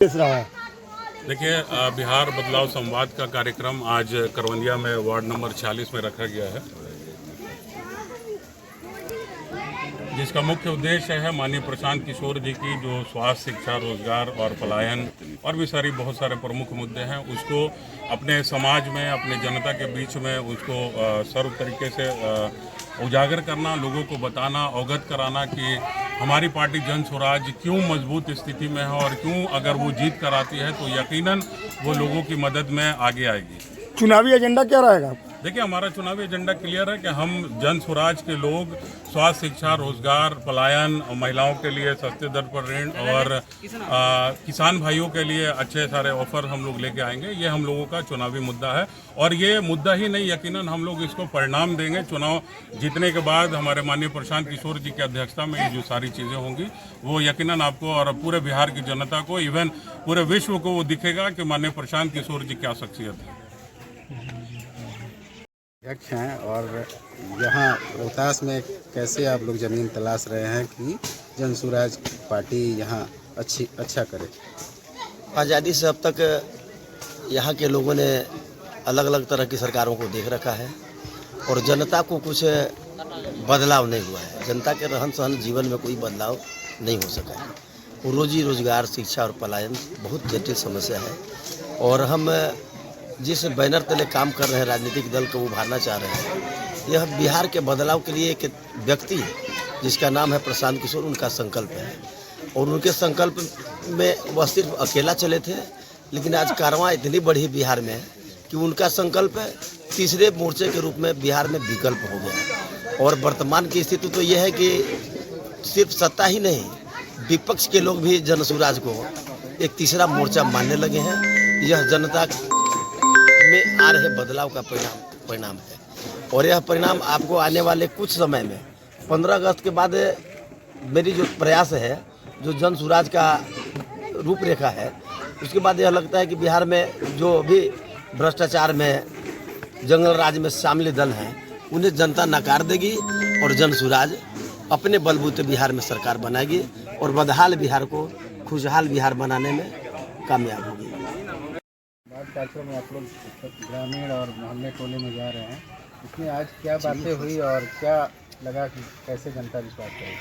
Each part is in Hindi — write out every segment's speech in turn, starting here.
किस रहा है? देखिए, बिहार बदलाव संवाद का कार्यक्रम आज करवंदिया में वार्ड नंबर 46 में रखा गया है, जिसका मुख्य उद्देश्य है माननीय प्रशांत किशोर जी की जो स्वास्थ्य, शिक्षा, रोजगार और पलायन और भी बहुत सारे प्रमुख मुद्दे हैं, उसको अपने समाज में, अपने जनता के बीच में उसको सर्व तरीके से उजागर करना, लोगों को बताना, अवगत कराना कि हमारी पार्टी जन स्वराज क्यों मजबूत स्थिति में है और क्यों अगर वो जीत कर आती है तो यकीनन वो लोगों की मदद में आगे आएगी। चुनावी एजेंडा क्या रहेगा? देखिए, हमारा चुनावी एजेंडा क्लियर है कि हम जन स्वराज के लोग स्वास्थ्य, शिक्षा, रोजगार, पलायन, महिलाओं के लिए सस्ते दर पर ऋण और किसान भाइयों के लिए अच्छे सारे ऑफर हम लोग लेके आएंगे। ये हम लोगों का चुनावी मुद्दा है और ये मुद्दा ही नहीं, यकीनन हम लोग इसको परिणाम देंगे। चुनाव जीतने के बाद हमारे माननीय प्रशांत किशोर जी की अध्यक्षता में ये जो सारी चीज़ें होंगी वो यकीनन आपको और पूरे बिहार की जनता को, इवन पूरे विश्व को वो दिखेगा कि माननीय प्रशांत किशोर जी क्या शख्सियत है। अध्यक्ष हैं और यहाँ रोहतास में कैसे आप लोग ज़मीन तलाश रहे हैं कि जन स्वराज पार्टी यहाँ अच्छा करे? आज़ादी से अब तक यहाँ के लोगों ने अलग अलग तरह की सरकारों को देख रखा है और जनता को कुछ बदलाव नहीं हुआ है। जनता के रहन सहन जीवन में कोई बदलाव नहीं हो सका है। रोजी रोजगार, शिक्षा और पलायन बहुत जटिल समस्या है और हम जिस बैनर तले काम कर रहे हैं, राजनीतिक दल को उभारना चाह रहे हैं, यह बिहार के बदलाव के लिए एक व्यक्ति जिसका नाम है प्रशांत किशोर, उनका संकल्प है और उनके संकल्प में वह सिर्फ अकेला चले थे, लेकिन आज कारवां इतनी बढ़ी बिहार में कि उनका संकल्प तीसरे मोर्चे के रूप में बिहार में विकल्प हो गया। और वर्तमान की स्थिति तो यह है कि सिर्फ सत्ता ही नहीं, विपक्ष के लोग भी जन स्वराज को एक तीसरा मोर्चा मानने लगे हैं। यह जनता में आ रहे बदलाव का परिणाम है और यह परिणाम आपको आने वाले कुछ समय में 15 अगस्त के बाद मेरी जो प्रयास है, जो जन स्वराज का रूपरेखा है, उसके बाद यह लगता है कि बिहार में जो भी भ्रष्टाचार में, जंगल राज में शामिल दल हैं, उन्हें जनता नकार देगी और जन स्वराज अपने बलबूते बिहार में सरकार बनाएगी और बदहाल बिहार को खुशहाल बिहार बनाने में कामयाब होगी। कार्यक्रम में आप लोग ग्रामीण और मोहल्ले टोले में जा रहे हैं, इसमें आज क्या बातें हुई और क्या लगा कि कैसे जनता विश्वास करेगी?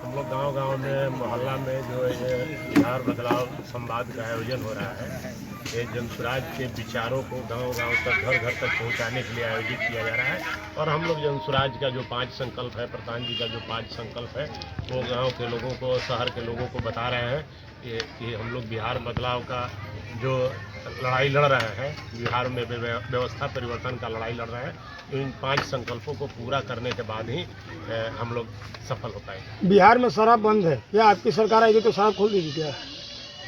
हम लोग गांव-गांव में, मोहल्ला में जो ये बिहार बदलाव संवाद का आयोजन हो रहा है, ये जन स्वराज के विचारों को गांव-गांव तक, घर-घर तक पहुंचाने के लिए आयोजित किया जा रहा है और हम लोग जन स्वराज का जो 5 संकल्प है, प्रधान जी का जो 5 संकल्प है, वो गाँव के लोगों को, शहर के लोगों को बता रहे हैं कि हम लोग बिहार बदलाव का जो लड़ाई लड़ रहे हैं, बिहार में व्यवस्था परिवर्तन का लड़ाई लड़ रहे हैं, तो इन 5 संकल्पों को पूरा करने के बाद ही हम लोग सफल हो पाएंगे। बिहार में शराब बंद है या आपकी सरकार आएगी तो शराब खोल देगी क्या?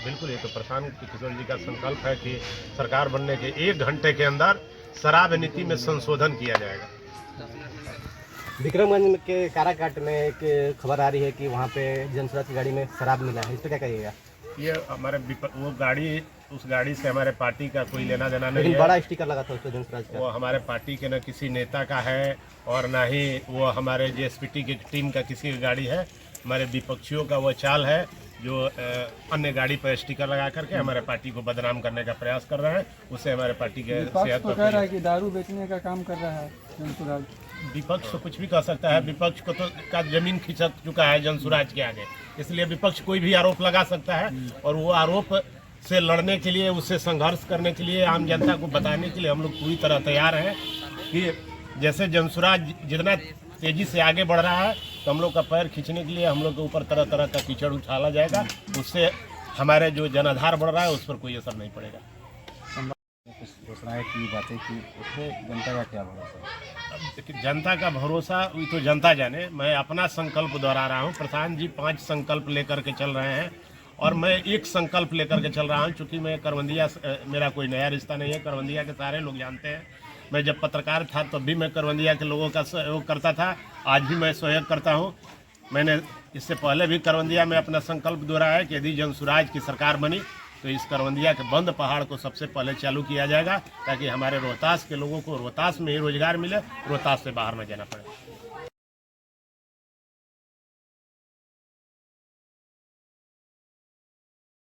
बिल्कुल, ये तो प्रशांत किशोर जी का संकल्प है कि सरकार बनने के 1 घंटे के अंदर शराब नीति में संशोधन किया जाएगा। विक्रमगंज के काराकाट में एक खबर आ रही है कि वहाँ पे जन स्वराज की गाड़ी में शराब मिला है, इस पर क्या कहिएगा? ये हमारे वो गाड़ी, उस गाड़ी से हमारे पार्टी का कोई लेना देना नहीं है। लेकिन बड़ा स्टिकर लगा था उस पर जन स्वराज का। वो हमारे पार्टी के न किसी नेता का है और ना ही वो हमारे JSPT की टीम का किसी की गाड़ी है। हमारे विपक्षियों का वो चाल है जो अन्य गाड़ी पर स्टिकर लगा करके हमारे पार्टी को बदनाम करने का प्रयास कर रहे हैं। उससे हमारे पार्टी के सेहत तो कह रहा है कि दारू बेचने का काम कर रहा है जन स्वराज। विपक्ष तो कुछ भी कह सकता है, विपक्ष को तो का जमीन खिसक चुका है जन स्वराज के आगे, इसलिए विपक्ष कोई भी आरोप लगा सकता है और वो आरोप से लड़ने के लिए, उससे संघर्ष करने के लिए, आम जनता को बताने के लिए हम लोग पूरी तरह तैयार हैं कि जैसे जन स्वराज जितना तेजी से आगे बढ़ रहा है तो हम लोग का पैर खींचने के लिए हम लोग के ऊपर तरह तरह का कीचड़ उछाला जाएगा, उससे हमारे जो जनाधार बढ़ रहा है उस पर कोई असर नहीं पड़ेगा। घोषणाएं की, बातें की, उसमें जनता का क्या भरोसा? जनता का भरोसा वो तो जनता जाने। मैं अपना संकल्प दोहरा रहा हूँ। प्रधान जी 5 संकल्प लेकर के चल रहे हैं और मैं एक संकल्प लेकर के चल रहा हूँ। चूँकि मैं करवंदिया, मेरा कोई नया रिश्ता नहीं है, करवंदिया के सारे लोग जानते हैं। मैं जब पत्रकार था तब भी मैं करवंदिया के लोगों का सहयोग करता था, आज भी मैं सहयोग करता हूँ। मैंने इससे पहले भी करवंदिया में अपना संकल्प दोहराया है कि यदि जन स्वराज की सरकार बनी तो इस करवंदिया के बंद पहाड़ को सबसे पहले चालू किया जाएगा ताकि हमारे रोहतास के लोगों को रोहतास में ही रोजगार मिले, रोहतास से बाहर न जाना पड़े।